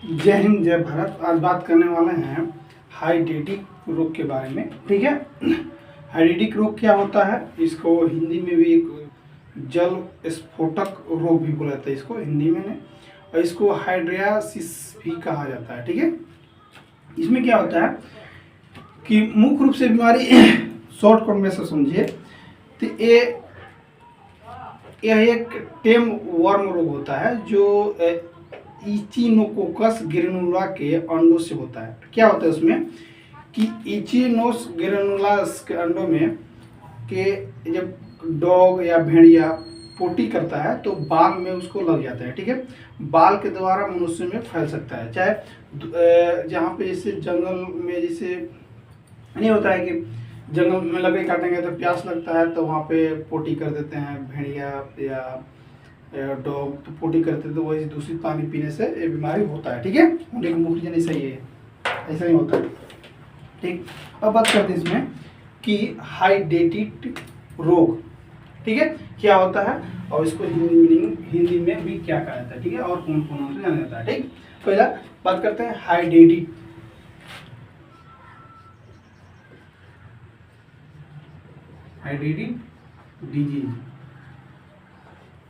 जय हिंद जय भारत। आज बात करने वाले हैं हाइड्रेटिक रोग के बारे में। ठीक है, हाइड्रेटिक रोग क्या होता है, इसको हिंदी में भी एक जल स्फोटक रोग भी बोला जाता है इसको हिंदी में ने, और इसको हाइड्रियासिस भी कहा जाता है। ठीक है, इसमें क्या होता है कि मुख्य रूप से बीमारी शॉर्टकट में से समझिए तो यह एक टेम वर्म रोग होता है जो इचिनोकोकस ग्रेनुला के अंडों से होता है। क्या होता है उसमें कि इचिनोस ग्रेनुलास के अंडों में के जब डॉग या भेड़िया पोटी करता है तो बाल में उसको लग जाता है। ठीक है, बाल के द्वारा मनुष्य में फैल सकता है। चाहे जहाँ पे जैसे जंगल में जैसे नहीं होता है कि जंगल में लकड़ी काटेंगे तो प्यास लगता है तो वहाँ पे पोटी कर देते हैं भेड़िया या डॉग, तो पोटी करते हैं तो वही दूषित पानी पीने से ये बीमारी होता है। ठीक है, होने की मुख्य रीजन ऐसा ही है, ऐसा ही होता है। ठीक, अब बात करते हैं इसमें कि हाइड्रेटिक रोग, ठीक है, क्या होता है और इसको हिंदी में भी क्या कहा जाता है। ठीक है, और कौन कौन से जाना जाता है। ठीक, पहला बात करते हैं हाइड्रेटिक डिजीज।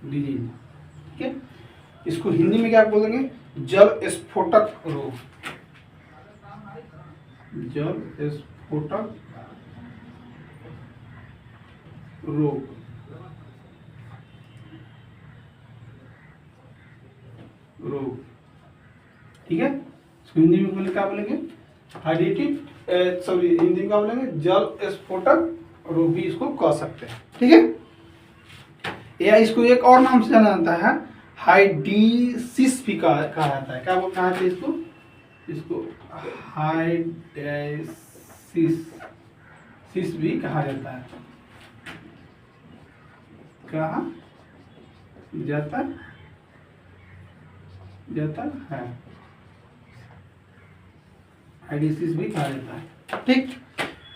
ठीक है, इसको हिंदी में क्या बोलेंगे, जल स्फोटक रोग। जल स्फोटक रोग, ठीक है, इसको हिंदी में बोले क्या बोलेंगे, हाइड्रेटिक सॉरी हिंदी में क्या बोलेंगे, जल स्फोटक रोग भी इसको कह सकते हैं। ठीक है, या इसको एक और नाम से जाना जाता है हाइड्रेसिस भी कहा जाता है। क्या बोलना है इसको, इसको हाइड्रेसिस भी कहा जाता है। कहा जाता है, हाइड्रेसिस भी कहा जाता है। ठीक,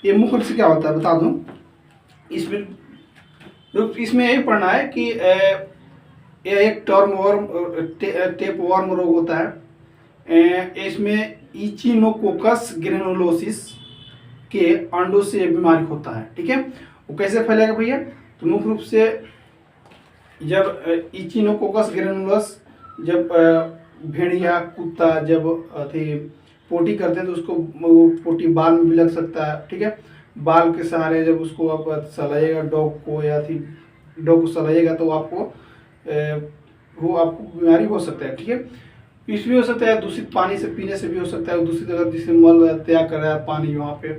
ये मुख्य रूप से क्या होता है बता दूं, इसमें यही पढ़ना है कि यह एक टर्म वर्म टेप वर्म रोग होता है। इसमें इचिनोकोकस ग्रेनुलोसिस के अंडों से बीमारी होता है। ठीक है, वो कैसे फैलेगा भैया, तो मुख्य रूप से जब इचिनोकोकस ग्रेनुलोस जब भेड़िया कुत्ता जब पोटी करते हैं तो उसको वो पोटी बाल में भी लग सकता है। ठीक है, बाल के सहारे जब उसको आप सहलाइएगा डॉग को या डॉग को सहलाइएगा तो आपको वो आपको बीमारी हो सकता है। ठीक है, इसमें हो सकता है दूषित पानी से पीने से भी हो सकता है, दूषित अगर जिससे मल त्याग कर रहा है पानी वहाँ पे,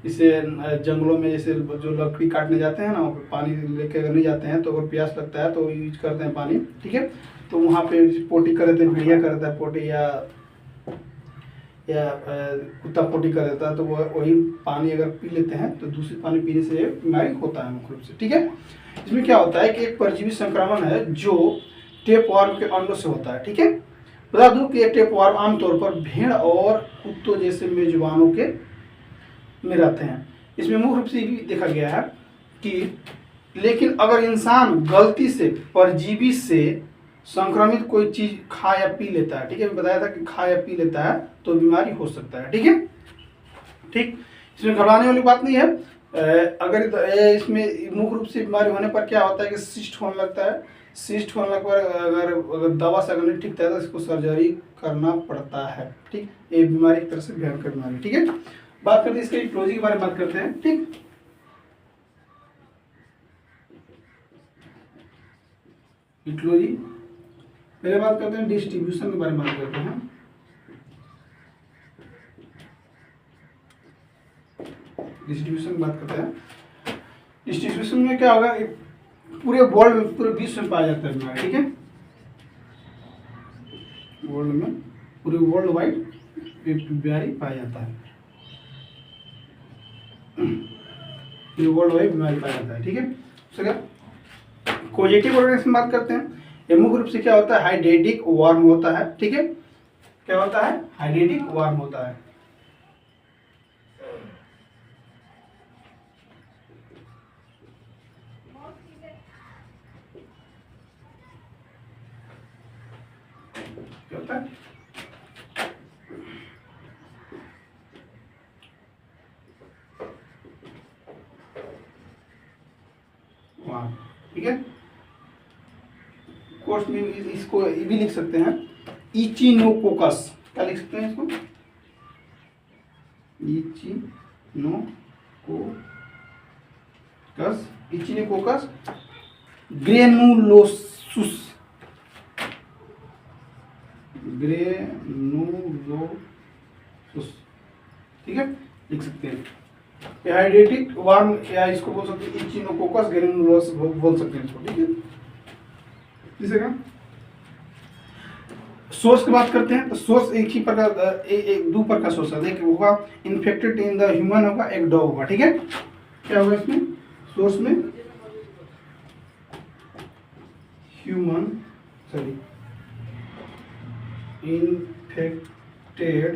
जैसे जंगलों में जैसे जो लकड़ी काटने जाते हैं ना वहाँ पे पानी लेके अगर नहीं जाते हैं तो अगर प्यास लगता है तो यूज करते हैं पानी। ठीक है, तो वहाँ पे पोटी कर देते हैं, भेड़िया कर देता है पोटी या कुत्ता पोटी कर देता है तो वही पानी अगर पी लेते हैं तो दूषित पानी पीने से बीमारी होता है मुख्य रूप से। ठीक है, इसमें क्या होता है कि एक परजीवी संक्रमण है जो टेपवर्म के अंडों से होता है। ठीक है, बता दूं कि टेपवर्म आमतौर पर भेड़ और कुत्तों जैसे मेजबानों के में रहते हैं। इसमें मुख्य रूप से भी देखा गया है कि लेकिन अगर इंसान गलती से परजीवी से संक्रमित कोई चीज खा या पी लेता है, ठीक है, बताया था कि खा या पी लेता है तो बीमारी हो सकता है। ठीक है, ठीक, इसमें घबराने वाली बात नहीं है। अगर इसमें मुख्य रूप से बीमारी होने पर क्या होता है कि सिस्ट होने लगता है। सिस्ट होने लगने पर अगर दवा से अगर नहीं ठीक है तो इसको सर्जरी करना पड़ता है। ठीक, ये बीमारी एक तरह से भयंकर बीमारी। ठीक है, बात करते हैं इसके इटियोलॉजी के बारे में बात करते हैं। ठीक, इटियोलॉजी पहले बात करते हैं, डिस्ट्रीब्यूशन के बारे में बात करते हैं। डिस्ट्रीब्यूशन की बात करते हैं। डिस्ट्रीब्यूशन में क्या होगा, पूरे वर्ल्ड में पूरे विश्व में पाया जाता है बीमारी। ठीक है, वर्ल्ड में पूरे वर्ल्ड वाइड बीमारी पाया जाता है, पूरे वर्ल्ड वाइड बीमारी पाया जाता है। ठीक है, पॉजिटिव ऑर्गेनिज्म बात करते हैं। ये मुख्य रूप से क्या होता है, हाइड्रेटिक वर्म होता है। ठीक है, क्या होता है, हाइड्रेटिक वर्म होता है। क्या होता है, आर, ठीक है। कोर्स में इसको ये भी लिख सकते हैं इचिनोकोकस, क्या लिख सकते हैं इसको, इचिनोकोकस ग्रेनुलोसुस, ठीक है, लिख सकते हैं। हाइड्रेटिक वार्म या इसको बोल सकते हैं इचिनोकोकस ग्रेनुलोस बोल सकते हैं इसको, ठीक है। तीसरा सोर्स की बात करते हैं तो सोर्स एक ही प्रकार एक दो प्रकार सोर्स है, एक होगा इन्फेक्टेड इन द ह्यूमन होगा, एक डॉग होगा, ठीक है। क्या होगा इसमें सोर्स में human infected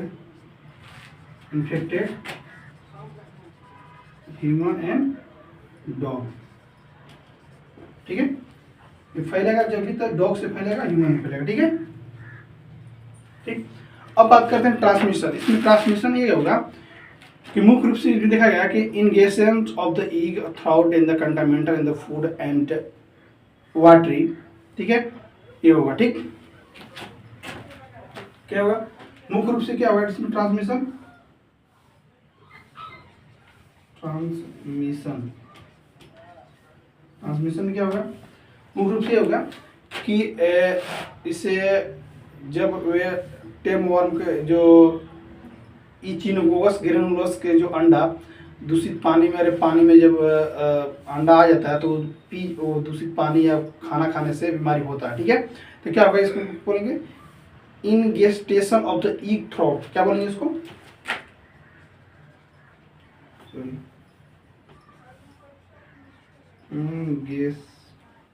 human and dog, ठीक है। ये फैलेगा जब भी तक डॉग से फैलेगा ह्यूमन में फैलेगा, ठीक है, ठीक। अब बात करते हैं ट्रांसमिशन। इसमें ट्रांसमिशन ये होगा कि मुख्य रूप से देखा गया कि ingestion of the egg throughout in the contaminator in the food and watery, ठीक है, ये होगा, ठीक। क्या होगा मुख्य रूप से, क्या होगा इसमें ट्रांसमिशन में क्या होगा मुख्य रूप से होगा कि इसे जब वे टेमवर्म के जो इचिनोकोकस ग्रेनुलोस के जो अंडा दूषित पानी में जब अंडा आ जाता है तो वो दूषित पानी या खाना खाने से बीमारी होता है, ठीक है। तो क्या होगा इसको बोलेंगे इनगेस्टेशन ऑफ द एग थ्रोट, क्या बोलेंगे इसको,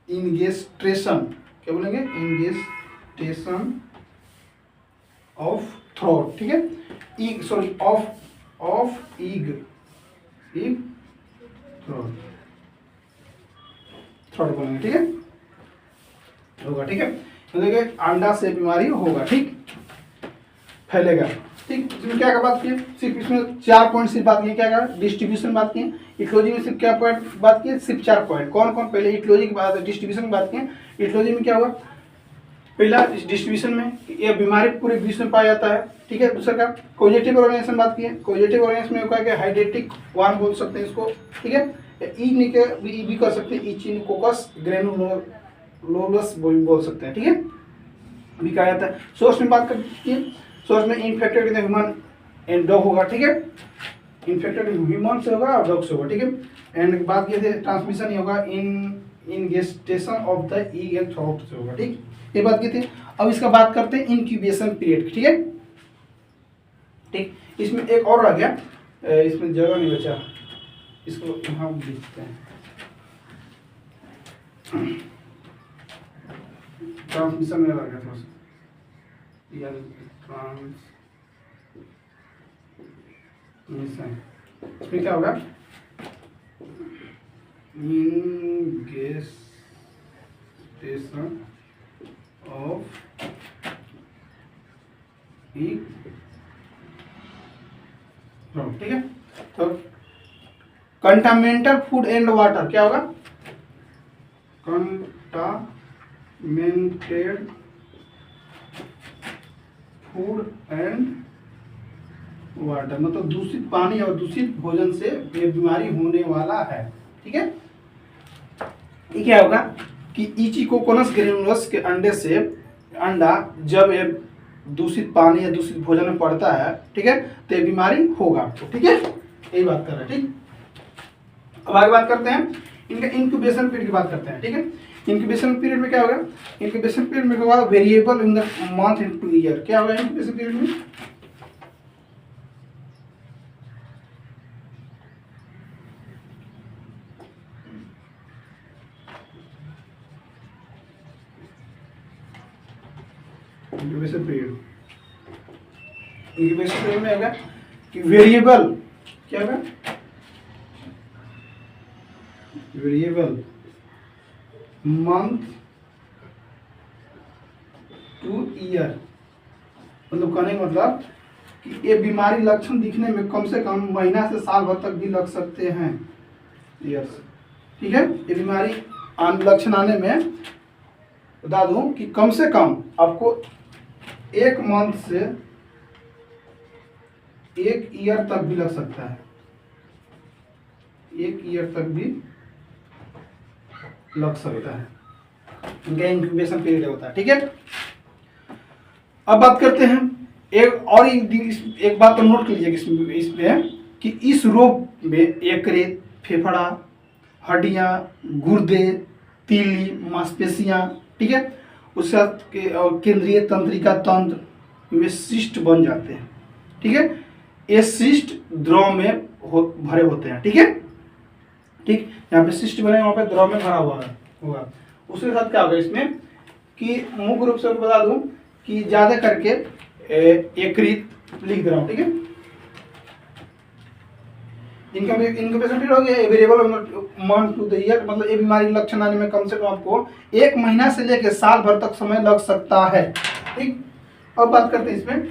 इंगेस्ट्रेशन, क्या बोलेंगे इंगेस्टेशन ऑफ थ्रोट, ठीक है, ईग सॉरी ऑफ ईग थ्रोट बोलेंगे, ठीक है, होगा, ठीक है। तो देखिए अंडा से बीमारी होगा, ठीक, फैलेगा, ठीक। इसमें क्या बात की, सिर्फ इसमें 4 पॉइंट सिर्फ बात की, क्या डिस्ट्रीब्यूशन बात की, इटोलॉजी में सिर्फ क्या पॉइंट बात की, सिर्फ 4 पॉइंट। कौन कौन, पहले इटोलॉजी की बात, डिस्ट्रीब्यूशन की बात की। इटोलॉजी में क्या हुआ, पहला डिस्ट्रीब्यूशन में यह बीमारी पूरे विश्व में पाया जाता है, ठीक है। दूसरा का कॉजेटिव ऑर्गेनाइजेशन बात की है, कॉजेटिव ऑर्गेनाइजेशन में होगा कि हाइड्रेटिक वार्म बोल सकते हैं इसको, ठीक है, ई भी कर सकते हैं, इचिनोकोकस ग्रेनुलोस बोल सकते हैं, ठीक है, भी कहा जाता है। सोर्स में बात करती है, सोर्स में इन्फेक्टेड ह्यूमन एंड डॉग होगा, ठीक है, इन्फेक्टेड ह्यूमन से होगा और डॉग से होगा, ठीक है। एंड बात ये थे ट्रांसमिशन ही होगा ingestion of the egg and throat से होगा, ठीक, ये बात की थी। अब इसका बात करते हैं इंक्यूबेशन पीरियड, ठीक है, ठीक। इसमें एक और आ गया, इसमें जगह नहीं बचा, इसको यहाँ लिखते हैं, ट्रांसमिशन में लग गया थोड़ा सा, ट्रांसमिशन इसमें क्या होगा इंगेस्टेशन ऑफ एग, ठीक है। तो कंटामिनेटेड फूड एंड वाटर, क्या होगा कंटामिनेटेड फूड एंड वाटर, मतलब दूषित पानी और दूषित भोजन से ये बीमारी होने वाला है, ठीक है। ये क्या होगा कि इचिनोकोकस ग्रेनुलोस के अंडे से अंडा जब ये दूषित पानी या दूषित भोजन में पड़ता है, ठीक है, तो ये बीमारी होगा आपको, ठीक है, यही बात कर रहे हैं, ठीक। अब आगे बात करते हैं इनका इंक्यूबेशन पीरियड की बात करते हैं, ठीक है। इंक्यूबेशन पीरियड में क्या होगा, इंक्यूबेशन पीरियड में होगा variable in the month in 2 year, क्या होगा इंक्यूबेशन पीरियड में, इंक्यूबेशन पीरियड में होगा कि वेरिएबल, क्या होगा वेरिएबल मंथ टू ईयर, मतलब कहने का मतलब कि ये बीमारी लक्षण दिखने में कम से कम महीना से साल भर तक भी लग सकते हैं, ईयर्स, ठीक है। ये बीमारी लक्षण आने में बता दूं कि कम से कम आपको 1 मंथ से 1 ईयर तक भी लग सकता है, 1 ईयर तक भी लग सकता है, इनका इंक्यूबेशन पीरियड होता है। ठीक है, अब बात करते हैं एक बात तो नोट कीजिए इसमें कि इस रोग में यकृत, फेफड़ा, हड्डियां, गुर्दे, तीली, मांसपेशियां, ठीक है, उसके साथ केंद्रीय तंत्रिका तंत्र में सिस्ट बन जाते हैं। ठीक है, ये सिस्ट द्रव में भरे होते हैं। ठीक है, ठीक, यहाँ पे सिस्ट बने, वहां पे द्रव में भरा हुआ होगा। उसके साथ क्या होगा इसमें कि मुख्य रूप से बता दूं कि ज्यादा करके यकृत लिख दे रहा हूं। ठीक है, इंक्यूबेशन पीरियड हो गया available month to the year, मतलब ये बीमारी लक्षण आने में कम से कम आपको 1 महीना से लेकर साल भर तक समय लग सकता है। ठीक, अब बात करते हैं इसमें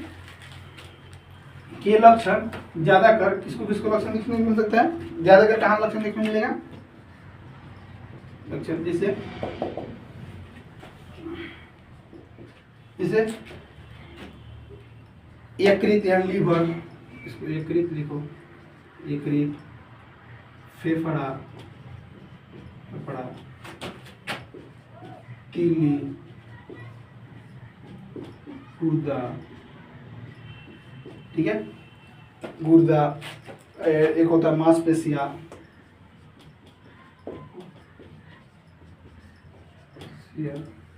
कि ये लक्षण ज्यादातर किसको किसको लक्षण देखने को मिल सकता है, ज्यादातर कहाँ लक्षण देखने को मिलेगा, लक्षण जैसे यकृत या लीवर, इसको यकृत लिखो, यकृत, फेफड़ा, तीली, गुर्दा, ठीक है, गुर्दा, एक होता है मांसपेशियां,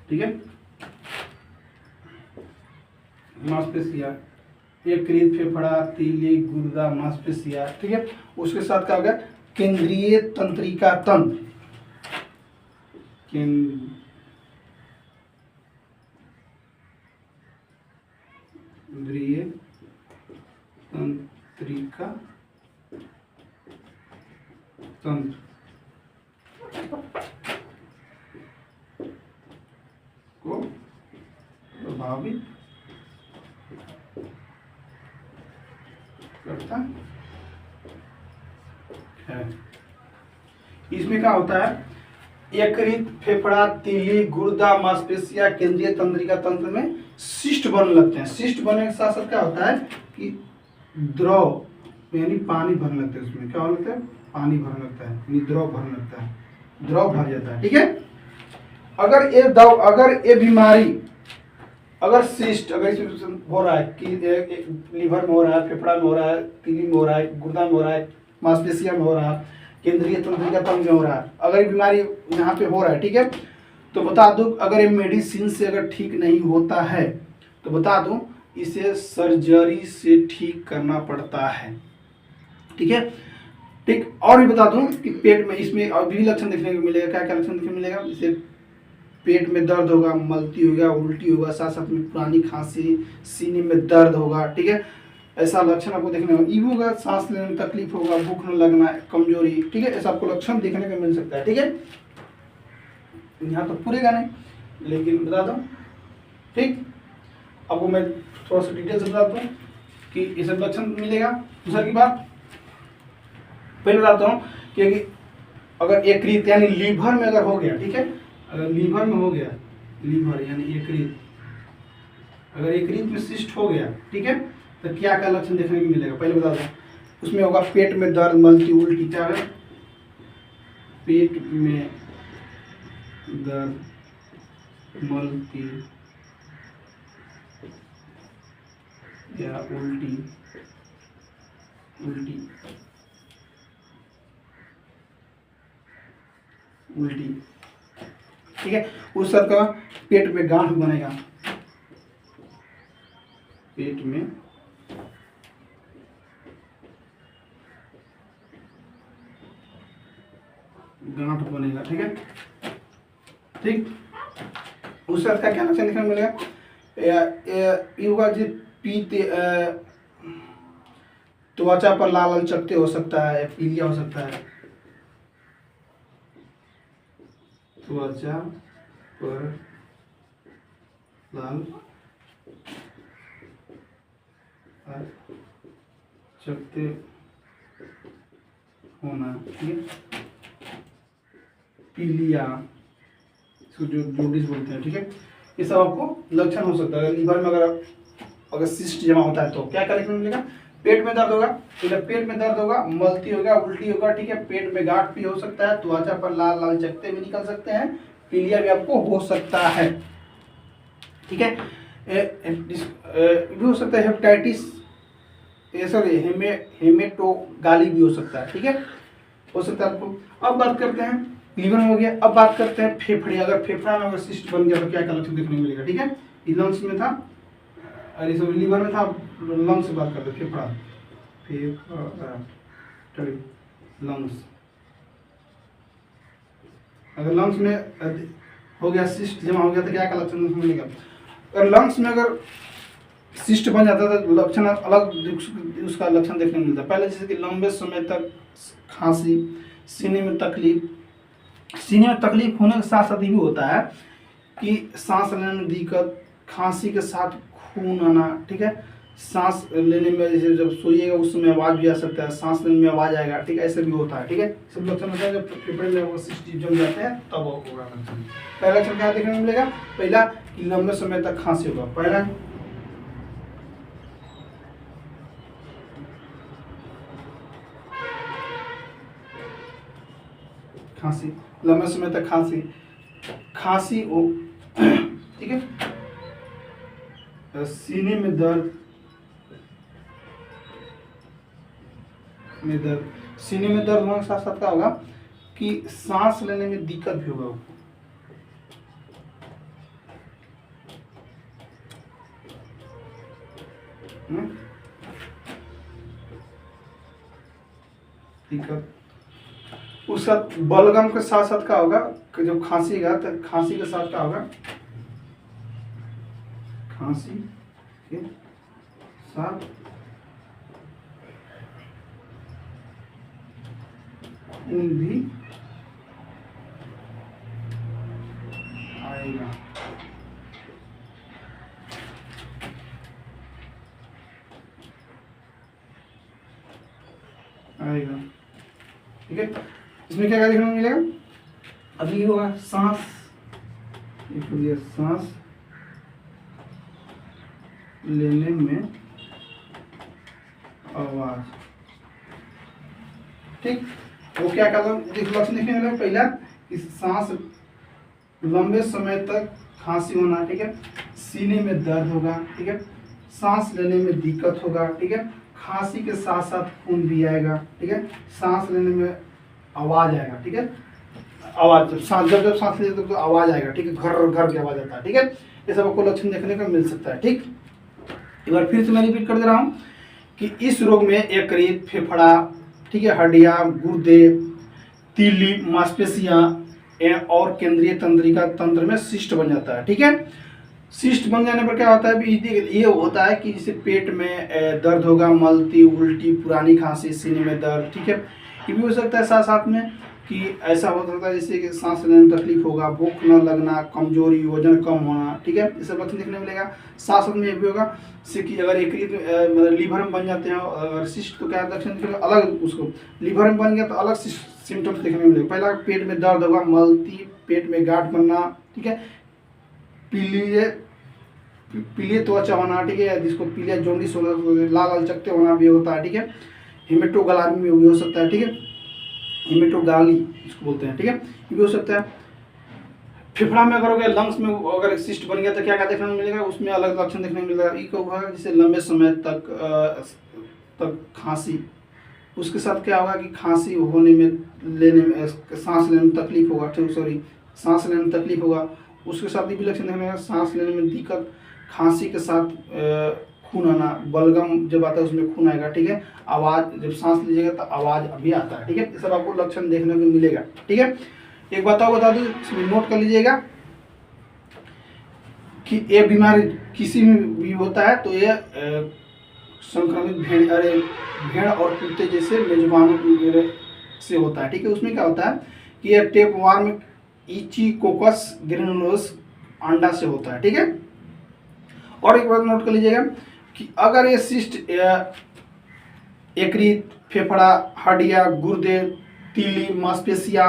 ठीक है, मांसपेशियां, यकृत, फेफड़ा, तीली, गुर्दा, मांसपेशियां, ठीक है। उसके साथ क्या होगा, केंद्रीय तंत्रिका तंत्र, केंद्रीय तंत्रिका तंत्र को प्रभावित करता है। इसमें क्या होता है, यकृत, फेफड़ा, तीली, गुर्दा, मांसपेशियां, केंद्रीय तंत्रिका तंत्र में सिस्ट बनने लगते हैं। सिस्ट बनने के साथ साथ क्या होता है कि द्रव यानी पानी भरने लगता है, उसमें क्या होता है, पानी भरने लगता है, यानी द्रव भरने लगता है, द्रव भर जाता है। ठीक है, अगर ये बीमारी, अगर सिस्ट अगर इसमें हो रहा है कि लीवर में हो रहा है, फेफड़ा में हो रहा है, तीली में हो रहा है, गुर्दा में हो रहा है, मांसपेशिया में हो रहा है, केंद्रीय तंत्रिका तंत्र में हो रहा है, अगर ये बीमारी यहाँ पे हो रहा है, ठीक है, तो बता दूं अगर ये मेडिसिन से अगर ठीक नहीं होता है तो बता दूं इसे सर्जरी से ठीक करना पड़ता है। ठीक है, ठीक, और भी बता दूं कि पेट में इसमें और भी लक्षण देखने को मिलेगा। क्या क्या लक्षण देखने को मिलेगा, जैसे पेट में दर्द होगा, मलती होगा, उल्टी होगा, साथ साथ में पुरानी खांसी, सीने में दर्द होगा। ठीक है, ऐसा लक्षण आपको देखने को ईबू होगा, सांस लेने में तकलीफ होगा, भूख न लगना, कमजोरी। ठीक है, ऐसा आपको लक्षण देखने को मिल सकता है। ठीक है, यहाँ तो पूरेगा नहीं लेकिन बता दो। ठीक, आपको मैं थोड़ा सा डिटेल से बताता हूँ कि ये सब लक्षण मिलेगा। दूसरी की बात पहले बताता हूँ कि अगर यकृत यानी लीवर में अगर हो गया, ठीक है, अगर लीवर में हो गया, लीवर यानी यकृत, अगर यकृत में सिस्ट हो गया, ठीक है, तो क्या क्या लक्षण देखने को मिलेगा पहले बता दो। उसमें होगा पेट में दर्द, मलती, उल्टी, क्या है, पेट में दर्द, मलती या उल्टी, ठीक है। उस सब का पेट में गांठ बनेगा, पेट में गांठ बनेगा। ठीक है, ठीक, उस सब का क्या लक्षण देखने को मिलेगा, योगा जी पीते, त्वचा पर लाल लाल चकत्ते हो सकता है, पीलिया हो सकता है, त्वचा पर लाल चकत्ते होना, ठीक है, पीलिया, इसको जो जॉन्डिस बोलते हैं, ठीक है। ये सब आपको लक्षण हो सकता है। लीवर में अगर सिस्ट जमा होता है तो क्या क्या देखने को मिलेगा? पेट में दर्द होगा, पेट में दर्द होगा, मलती होगा, उल्टी होगा, ठीक है। पेट में गांठ भी हो सकता है, त्वचा पर लाल लाल चकत्ते भी निकल सकते हैं, पीलिया भी आपको हो सकता है, ठीक है। भी हो सकता है हेपेटाइटिस, सॉरी हेमेटोगाली भी हो सकता है, ठीक है, हो सकता है आपको। अब बात करते हैं लीवर में हो गया, अब बात करते हैं फेफड़े। अगर फेफड़ा में अगर सिस्ट बन गया तो क्या क्या लक्षण देखने को मिलेगा, ठीक है। लंग्स में था, अरे सब लीवर में था, लंग्स से बात करते हैं। लंग्स, अगर लंग्स में हो गया सिस्ट जमा हो गया तो क्या क्या लक्षण देखने को मिलेगा? अगर लंग्स में अगर सिस्ट बन जाता है तो लक्षण अलग उसका लक्षण देखने को मिलता है। पहले जैसे कि लंबे समय तक खांसी, सीने में तकलीफ होने के साथ साथ ये भी होता है कि सांस लेने में दिक्कत, खांसी के साथ खून आना, ठीक है। सांस लेने में जैसे जब सोइएगा उस समय आवाज भी आ सकता है, सांस लेने में आवाज आएगा, ठीक है, ऐसे भी होता है, ठीक है। सब लक्षण होता है जब फेफड़े में सिस्ट जम जाते हैं तब होगा लक्षण। पहला लक्षण क्या देखने को मिलेगा? पहला कि लंबे समय तक खांसी होगा। पहला खांसी, लंबे समय तक खांसी हो, ठीक है। सीने में दर्द, सीने में दर्द होने के साथ साथ क्या होगा कि सांस लेने में दिक्कत भी होगा आपको, दिक्कत। उसका बलगम के साथ साथ क्या होगा कि जब खांसीगा तो खांसी के साथ क्या होगा, खांसी के साथ खून भी आएगा, ठीक है। इसमें क्या क्या देखने को मिलेगा? अभी होगा सांस, सांस लेने में आवाज, ठीक। वो क्या लक्षण देखने मिलेगा? पहला कि सांस लंबे समय तक खांसी होना, ठीक है। सीने में दर्द होगा, ठीक है। सांस लेने में दिक्कत होगा, ठीक है। खांसी के साथ साथ खून भी आएगा, ठीक है। सांस लेने में आवाज आएगा, ठीक है। आवाज जब सांस लेते तो आवाज आएगा, ठीक है, घर घर की आवाज आता है, ठीक है। ये सब आपको लक्षण देखने को मिल सकता है, ठीक। एक बार फिर से मैं रिपीट कर दे रहा हूँ कि इस रोग में यकृत, फेफड़ा, ठीक है, हड्डियां, गुर्दे, तीली, मांसपेशियां और केंद्रीय तंत्रिका तंत्र में सिस्ट बन जाता है, ठीक है। सिस्ट बन जाने पर क्या होता है? ये होता है कि जैसे पेट में दर्द होगा, मलती, उल्टी, पुरानी खांसी, सीने में दर्द, ठीक है। ये भी हो सकता है साथ साथ में कि ऐसा हो सकता है जैसे कि सांस लेने में तकलीफ होगा, भूख न लगना, कमजोरी, वजन कम होना, ठीक है। ये सब लक्षण देखने मिलेगा। साथ साथ में ये भी होगा कि अगर यकृत मतलब लीवर में बन जाते हैं अगर सिस्ट तो क्या लक्षण दिखेगा अलग, उसको लीवर में बन गया तो अलग सिम्टम्स देखने को मिलेगा। पहला पेट में दर्द होगा, मलती, पेट में गांठ बनना, ठीक है, पीले त्वचा होना, ठीक है, जिसको पीलिया जॉन्डिस होना, लाल लाल चकत्ते होना भी होता है, ठीक है। हेमेटोगाली भी हो सकता है, ठीक है, हेमेटोगाली इसको बोलते हैं, ठीक है, ये भी हो सकता है। फेफड़ा में अगर हो गया, लंग्स में अगर सिस्ट बन गया तो क्या क्या देखने को मिलेगा? उसमें अलग लक्षण देखने को मिलेगा। ये होगा जैसे लंबे समय तक खांसी, उसके साथ क्या होगा कि खांसी होने में, लेने में, सांस लेने में तकलीफ होगा, ठीक, सॉरी, सांस लेने में तकलीफ होगा। उसके साथ भी लक्षण देखने को, सांस लेने में दिक्कत, खांसी के साथ खून आना, बलगम जब आता है उसमें खून आएगा, ठीक है। आवाज जब सांस लीजिएगा तो आवाज अभी आता है, ठीक है। ये सब आपको लक्षण देखने को मिलेगा, ठीक है। एक बात और बता दूं, इसमें नोट कर लीजिएगा कि ये बीमारी किसी में भी होता है तो ये संक्रमित भेड़ और कुत्ते जैसे मेजबानों से होता है, ठीक है। उसमें क्या होता है कि ये टेपवार्म इचिकोकस ग्रेनुलोस अंडा से होता है, ठीक है। और एक बात नोट कर लीजिएगा कि अगर ये सिस्ट यकृत, फेफड़ा, हड्डियां, गुर्दे, तीली, मांसपेशियां,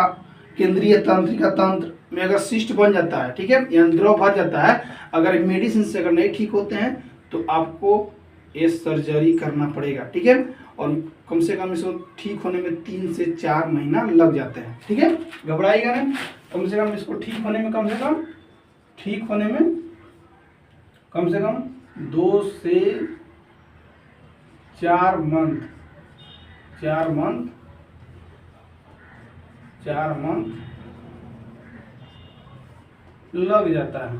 केंद्रीय तंत्रिका तंत्र में अगर सिस्ट बन जाता है, ठीक है, यानी द्रव भर जाता है, अगर मेडिसिन से अगर नहीं ठीक होते हैं तो आपको ये सर्जरी करना पड़ेगा, ठीक है। और कम से कम इसको ठीक होने में 3 से 4 महीना लग जाते हैं, ठीक है। घबराइएगा नहीं, कम से कम इसको ठीक होने में 2 से 4 मंथ 4 मंथ लग जाता है,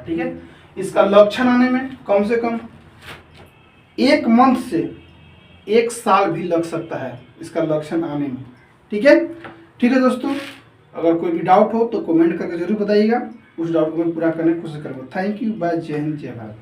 ठीक है। इसका लक्षण आने में कम से कम 1 मंथ से 1 साल भी लग सकता है इसका लक्षण आने में, ठीक है। ठीक है दोस्तों, अगर कोई भी डाउट हो तो कमेंट करके जरूर बताइएगा, उस डाउट को मैं पूरा करने की कोशिश करूँगा। थैंक यू, बाय, जय हिंद, जय भारत।